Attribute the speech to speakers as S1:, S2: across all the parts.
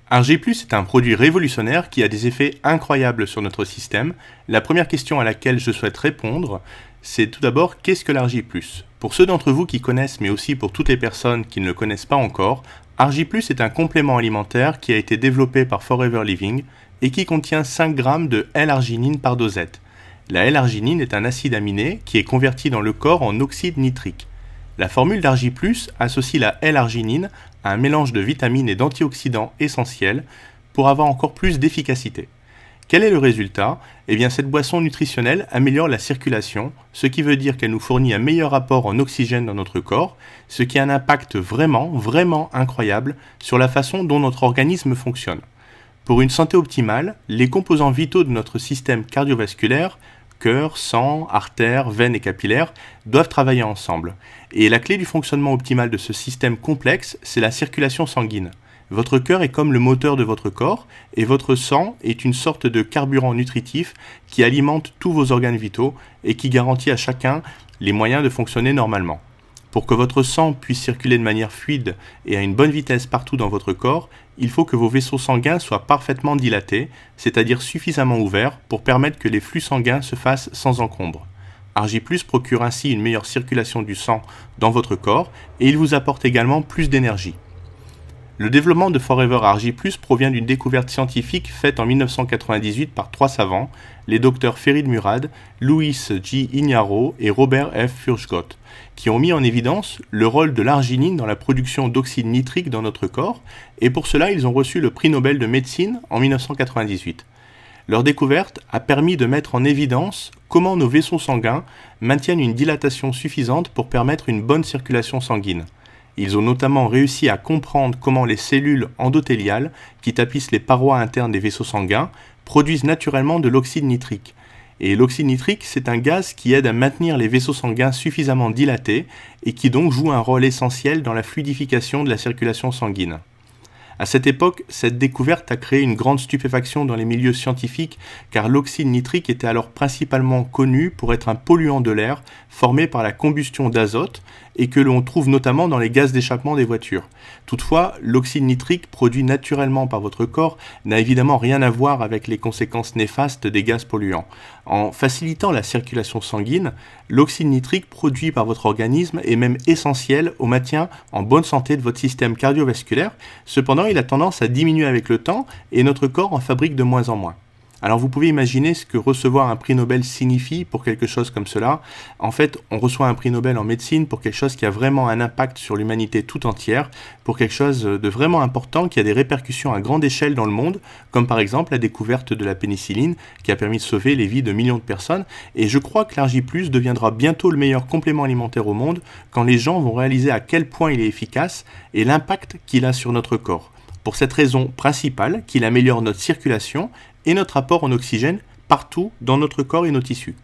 S1: Argi+ est un produit révolutionnaire qui a des effets incroyables sur notre système. La première question à laquelle je souhaite répondre, c'est tout d'abord qu'est-ce que l'Argi+. Pour ceux d'entre vous qui connaissent, mais aussi pour toutes les personnes qui ne le connaissent pas encore, Argi+ est un complément alimentaire qui a été développé par Forever Living et qui contient 5 grammes de L-arginine par dosette. La L-arginine est un acide aminé qui est converti dans le corps en oxyde nitrique. La formule d'Argi+ associe la L-arginine à un mélange de vitamines et d'antioxydants essentiels pour avoir encore plus d'efficacité. Quel est le résultat? Eh bien, cette boisson nutritionnelle améliore la circulation, ce qui veut dire qu'elle nous fournit un meilleur apport en oxygène dans notre corps, ce qui a un impact vraiment incroyable sur la façon dont notre organisme fonctionne. Pour une santé optimale, les composants vitaux de notre système cardiovasculaire, cœur, sang, artères, veines et capillaires, doivent travailler ensemble. Et la clé du fonctionnement optimal de ce système complexe, c'est la circulation sanguine. Votre cœur est comme le moteur de votre corps, et votre sang est une sorte de carburant nutritif qui alimente tous vos organes vitaux et qui garantit à chacun les moyens de fonctionner normalement. Pour que votre sang puisse circuler de manière fluide et à une bonne vitesse partout dans votre corps, il faut que vos vaisseaux sanguins soient parfaitement dilatés, c'est-à-dire suffisamment ouverts pour permettre que les flux sanguins se fassent sans encombre. Argi+ procure ainsi une meilleure circulation du sang dans votre corps et il vous apporte également plus d'énergie. Le développement de Forever Argi+ provient d'une découverte scientifique faite en 1998 par 3 savants, les docteurs Ferid Murad, Luis G. Iñarro et Robert F. Furchgott, qui ont mis en évidence le rôle de l'arginine dans la production d'oxyde nitrique dans notre corps, et pour cela ils ont reçu le prix Nobel de médecine en 1998. Leur découverte a permis de mettre en évidence comment nos vaisseaux sanguins maintiennent une dilatation suffisante pour permettre une bonne circulation sanguine. Ils ont notamment réussi à comprendre comment les cellules endothéliales, qui tapissent les parois internes des vaisseaux sanguins, produisent naturellement de l'oxyde nitrique. Et l'oxyde nitrique, c'est un gaz qui aide à maintenir les vaisseaux sanguins suffisamment dilatés et qui donc joue un rôle essentiel dans la fluidification de la circulation sanguine. À cette époque, cette découverte a créé une grande stupéfaction dans les milieux scientifiques car l'oxyde nitrique était alors principalement connu pour être un polluant de l'air formé par la combustion d'azote et que l'on trouve notamment dans les gaz d'échappement des voitures. Toutefois, l'oxyde nitrique produit naturellement par votre corps n'a évidemment rien à voir avec les conséquences néfastes des gaz polluants. En facilitant la circulation sanguine, l'oxyde nitrique produit par votre organisme est même essentiel au maintien en bonne santé de votre système cardiovasculaire. Cependant, il a tendance à diminuer avec le temps et notre corps en fabrique de moins en moins. Alors vous pouvez imaginer ce que recevoir un prix Nobel signifie pour quelque chose comme cela. En fait, on reçoit un prix Nobel en médecine pour quelque chose qui a vraiment un impact sur l'humanité tout entière, pour quelque chose de vraiment important qui a des répercussions à grande échelle dans le monde, comme par exemple la découverte de la pénicilline qui a permis de sauver les vies de millions de personnes. Et je crois que l'Argi+ deviendra bientôt le meilleur complément alimentaire au monde quand les gens vont réaliser à quel point il est efficace et l'impact qu'il a sur notre corps. Pour cette raison principale, qu'il améliore notre circulation et notre apport en oxygène partout dans notre corps et nos tissus.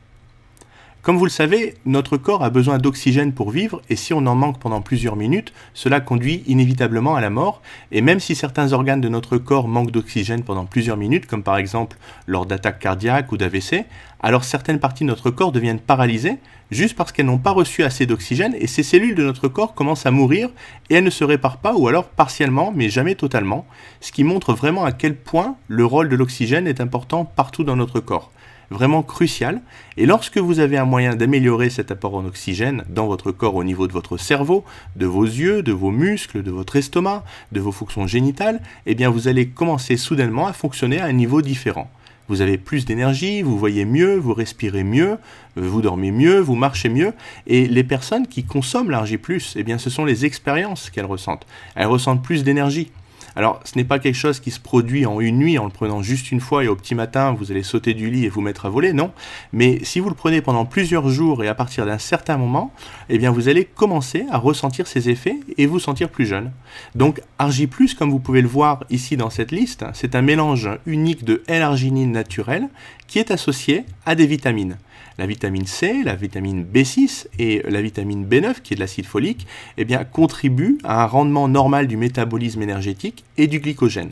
S1: Comme vous le savez, notre corps a besoin d'oxygène pour vivre et si on en manque pendant plusieurs minutes, cela conduit inévitablement à la mort et même si certains organes de notre corps manquent d'oxygène pendant plusieurs minutes, comme par exemple lors d'attaques cardiaques ou d'AVC, alors certaines parties de notre corps deviennent paralysées juste parce qu'elles n'ont pas reçu assez d'oxygène et ces cellules de notre corps commencent à mourir et elles ne se réparent pas ou alors partiellement mais jamais totalement, ce qui montre vraiment à quel point le rôle de l'oxygène est important partout dans notre corps. Vraiment crucial, et lorsque vous avez un moyen d'améliorer cet apport en oxygène dans votre corps au niveau de votre cerveau, de vos yeux, de vos muscles, de votre estomac, de vos fonctions génitales, eh bien vous allez commencer soudainement à fonctionner à un niveau différent. Vous avez plus d'énergie, vous voyez mieux, vous respirez mieux, vous dormez mieux, vous marchez mieux, et les personnes qui consomment l'Argi+, eh bien ce sont les expériences qu'elles ressentent. Elles ressentent plus d'énergie. Alors, ce n'est pas quelque chose qui se produit en une nuit en le prenant juste une fois et au petit matin, vous allez sauter du lit et vous mettre à voler, non. Mais si vous le prenez pendant plusieurs jours et à partir d'un certain moment, eh bien vous allez commencer à ressentir ces effets et vous sentir plus jeune. Donc, Argi+, comme vous pouvez le voir ici dans cette liste, c'est un mélange unique de L-arginine naturelle qui est associé à des vitamines. La vitamine C, la vitamine B6 et la vitamine B9, qui est de l'acide folique, eh bien, contribuent à un rendement normal du métabolisme énergétique et du glycogène.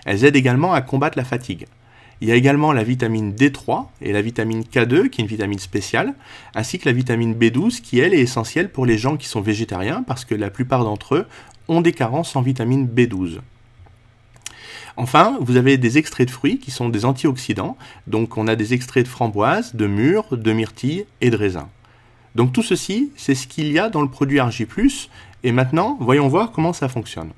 S1: Elles aident également à combattre la fatigue. Il y a également la vitamine D3 et la vitamine K2, qui est une vitamine spéciale, ainsi que la vitamine B12, qui elle est essentielle pour les gens qui sont végétariens, parce que la plupart d'entre eux ont des carences en vitamine B12. Enfin, vous avez des extraits de fruits qui sont des antioxydants. Donc on a des extraits de framboise, de mûre, de myrtille et de raisin. Donc tout ceci, c'est ce qu'il y a dans le produit Argi+. Et maintenant, voyons voir comment ça fonctionne.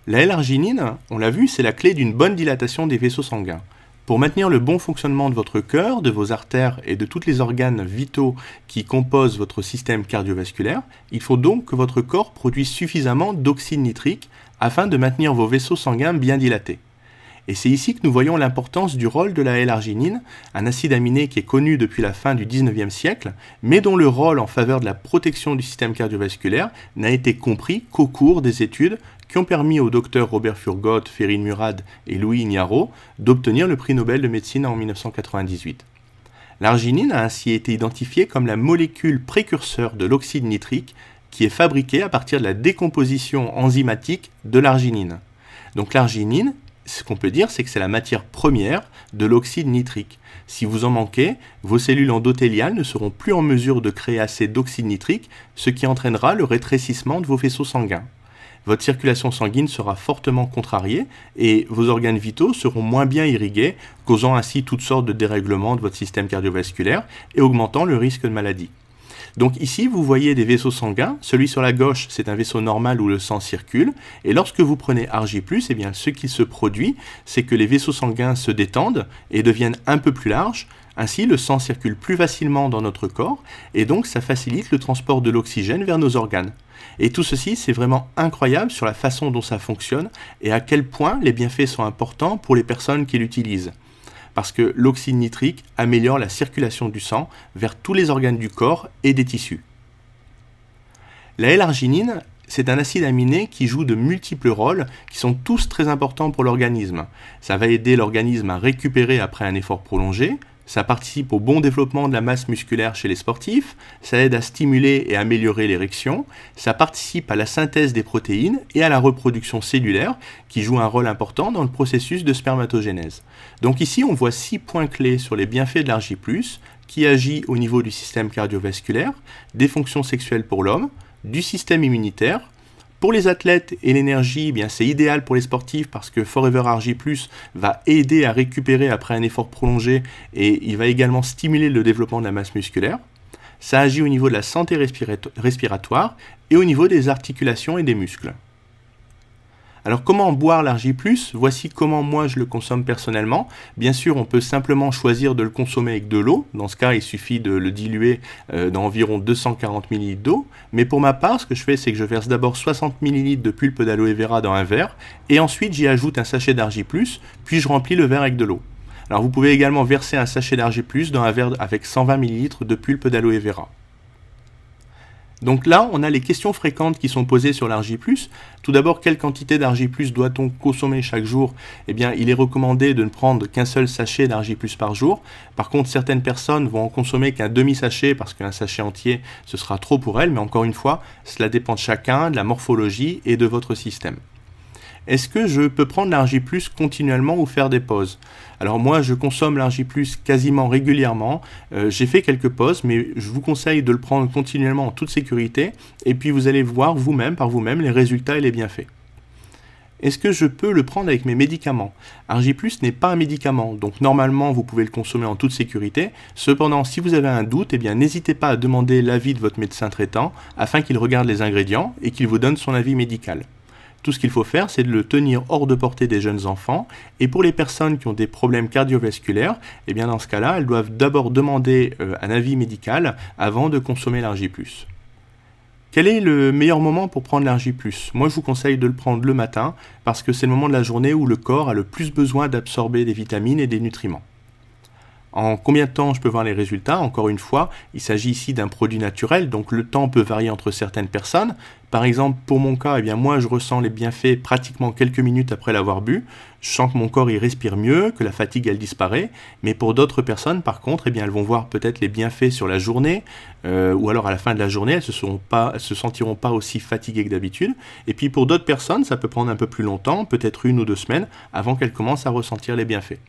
S1: La L-arginine, on l'a vu, c'est la clé d'une bonne dilatation des vaisseaux sanguins. Pour maintenir le bon fonctionnement de votre cœur, de vos artères et de tous les organes vitaux qui composent votre système cardiovasculaire, il faut donc que votre corps produise suffisamment d'oxyde nitrique afin de maintenir vos vaisseaux sanguins bien dilatés. Et c'est ici que nous voyons l'importance du rôle de la L-arginine, un acide aminé qui est connu depuis la fin du 19e siècle, mais dont le rôle en faveur de la protection du système cardiovasculaire n'a été compris qu'au cours des études qui ont permis aux docteurs Robert Furgot, Ferrin Murad et Louis Ignarro d'obtenir le prix Nobel de médecine en 1998. L'arginine a ainsi été identifiée comme la molécule précurseur de l'oxyde nitrique qui est fabriquée à partir de la décomposition enzymatique de l'arginine. Donc l'arginine, ce qu'on peut dire, c'est que c'est la matière première de l'oxyde nitrique. Si vous en manquez, vos cellules endothéliales ne seront plus en mesure de créer assez d'oxyde nitrique, ce qui entraînera le rétrécissement de vos vaisseaux sanguins. Votre circulation sanguine sera fortement contrariée et vos organes vitaux seront moins bien irrigués, causant ainsi toutes sortes de dérèglements de votre système cardiovasculaire et augmentant le risque de maladie. Donc ici, vous voyez des vaisseaux sanguins. Celui sur la gauche, c'est un vaisseau normal où le sang circule. Et lorsque vous prenez Argi+, eh bien, ce qui se produit, c'est que les vaisseaux sanguins se détendent et deviennent un peu plus larges. Ainsi, le sang circule plus facilement dans notre corps et donc ça facilite le transport de l'oxygène vers nos organes. Et tout ceci, c'est vraiment incroyable sur la façon dont ça fonctionne et à quel point les bienfaits sont importants pour les personnes qui l'utilisent. Parce que l'oxyde nitrique améliore la circulation du sang vers tous les organes du corps et des tissus. La L-arginine, c'est un acide aminé qui joue de multiples rôles qui sont tous très importants pour l'organisme. Ça va aider l'organisme à récupérer après un effort prolongé, ça participe au bon développement de la masse musculaire chez les sportifs, ça aide à stimuler et améliorer l'érection, ça participe à la synthèse des protéines et à la reproduction cellulaire qui joue un rôle important dans le processus de spermatogénèse. Donc ici on voit 6 points clés sur les bienfaits de l'Argi+, qui agit au niveau du système cardiovasculaire, des fonctions sexuelles pour l'homme, du système immunitaire. Pour les athlètes et l'énergie, eh bien c'est idéal pour les sportifs parce que Forever Argi+ va aider à récupérer après un effort prolongé et il va également stimuler le développement de la masse musculaire. Ça agit au niveau de la santé respiratoire et au niveau des articulations et des muscles. Alors comment boire l'Argi+? Voici comment moi je le consomme personnellement. Bien sûr, on peut simplement choisir de le consommer avec de l'eau. Dans ce cas, il suffit de le diluer dans environ 240 ml d'eau. Mais pour ma part, ce que je fais, c'est que je verse d'abord 60 ml de pulpe d'aloe vera dans un verre. Et ensuite, j'y ajoute un sachet d'Argi+, puis je remplis le verre avec de l'eau. Alors vous pouvez également verser un sachet d'Argi+ dans un verre avec 120 ml de pulpe d'aloe vera. Donc là, on a les questions fréquentes qui sont posées sur l'Argi+. Tout d'abord, quelle quantité d'Argi+ doit-on consommer chaque jour? Eh bien, il est recommandé de ne prendre qu'un seul sachet d'Argi+ par jour. Par contre, certaines personnes vont en consommer qu'un demi-sachet parce qu'un sachet entier, ce sera trop pour elles. Mais encore une fois, cela dépend de chacun, de la morphologie et de votre système. Est-ce que je peux prendre l'Argi+ continuellement ou faire des pauses? Alors moi, je consomme l'Argi+ quasiment régulièrement. J'ai fait quelques pauses, mais je vous conseille de le prendre continuellement en toute sécurité. Et puis vous allez voir vous-même, par vous-même, les résultats et les bienfaits. Est-ce que je peux le prendre avec mes médicaments? Argi+ n'est pas un médicament, donc normalement vous pouvez le consommer en toute sécurité. Cependant, si vous avez un doute, eh bien n'hésitez pas à demander l'avis de votre médecin traitant afin qu'il regarde les ingrédients et qu'il vous donne son avis médical. Tout ce qu'il faut faire, c'est de le tenir hors de portée des jeunes enfants. Et pour les personnes qui ont des problèmes cardiovasculaires, eh bien dans ce cas-là, elles doivent d'abord demander un avis médical avant de consommer l'Argi+. Quel est le meilleur moment pour prendre l'Argi+? Moi, je vous conseille de le prendre le matin parce que c'est le moment de la journée où le corps a le plus besoin d'absorber des vitamines et des nutriments. En combien de temps je peux voir les résultats? Encore une fois, il s'agit ici d'un produit naturel, donc le temps peut varier entre certaines personnes. Par exemple, pour mon cas, eh bien moi je ressens les bienfaits pratiquement quelques minutes après l'avoir bu. Je sens que mon corps il respire mieux, que la fatigue elle disparaît. Mais pour d'autres personnes, par contre, eh bien elles vont voir peut-être les bienfaits sur la journée, ou alors à la fin de la journée, elles se sentiront pas aussi fatiguées que d'habitude. Et puis pour d'autres personnes, ça peut prendre un peu plus longtemps, peut-être 1 ou 2 semaines, avant qu'elles commencent à ressentir les bienfaits.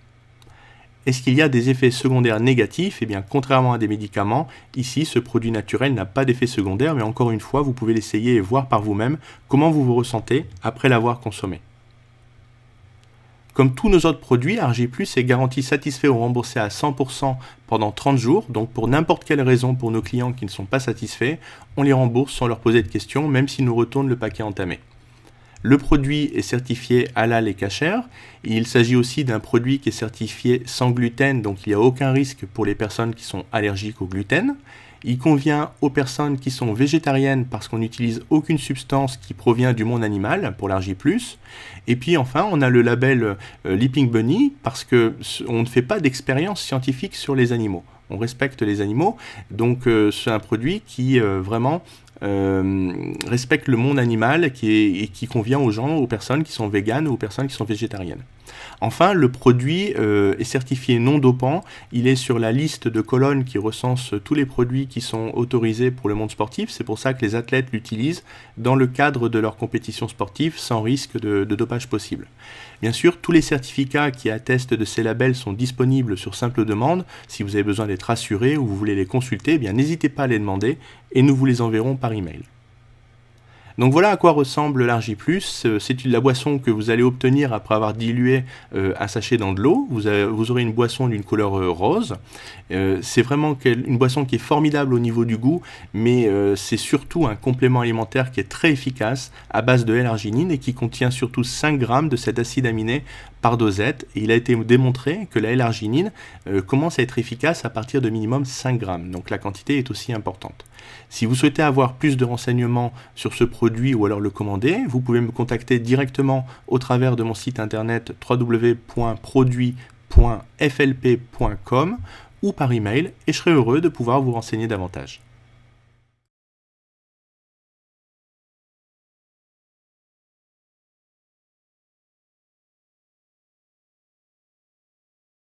S1: Est-ce qu'il y a des effets secondaires négatifs? Eh bien, contrairement à des médicaments, ici, ce produit naturel n'a pas d'effet secondaire, mais encore une fois, vous pouvez l'essayer et voir par vous-même comment vous vous ressentez après l'avoir consommé. Comme tous nos autres produits, Argy+ est garanti satisfait ou remboursé à 100% pendant 30 jours. Donc pour n'importe quelle raison pour nos clients qui ne sont pas satisfaits, on les rembourse sans leur poser de questions, même s'ils nous retournent le paquet entamé. Le produit est certifié halal et kasher. Il s'agit aussi d'un produit qui est certifié sans gluten, donc il n'y a aucun risque pour les personnes qui sont allergiques au gluten. Il convient aux personnes qui sont végétariennes parce qu'on n'utilise aucune substance qui provient du monde animal pour l'Argy+. Et puis enfin, on a le label Leaping Bunny parce qu'on ne fait pas d'expérience scientifique sur les animaux. On respecte les animaux, donc c'est un produit qui vraiment respecte le monde animal et qui convient aux gens, aux personnes qui sont véganes ou aux personnes qui sont végétariennes. Enfin, le produit est certifié non dopant. Il est sur la liste de colonnes qui recense tous les produits qui sont autorisés pour le monde sportif. C'est pour ça que les athlètes l'utilisent dans le cadre de leur compétition sportive sans risque de dopage possible. Bien sûr, tous les certificats qui attestent de ces labels sont disponibles sur simple demande. Si vous avez besoin d'être assuré ou vous voulez les consulter, eh bien n'hésitez pas à les demander et nous vous les enverrons par email. Donc voilà à quoi ressemble l'Argy+. C'est la boisson que vous allez obtenir après avoir dilué un sachet dans de l'eau. Vous aurez une boisson d'une couleur rose. C'est vraiment une boisson qui est formidable au niveau du goût, mais c'est surtout un complément alimentaire qui est très efficace à base de L-arginine et qui contient surtout 5 grammes de cet acide aminé par dosette. Et il a été démontré que la L-arginine commence à être efficace à partir de minimum 5 grammes. Donc la quantité est aussi importante. Si vous souhaitez avoir plus de renseignements sur ce produit ou alors le commander, vous pouvez me contacter directement au travers de mon site internet www.produit.flp.com ou par email et je serai heureux de pouvoir vous renseigner davantage.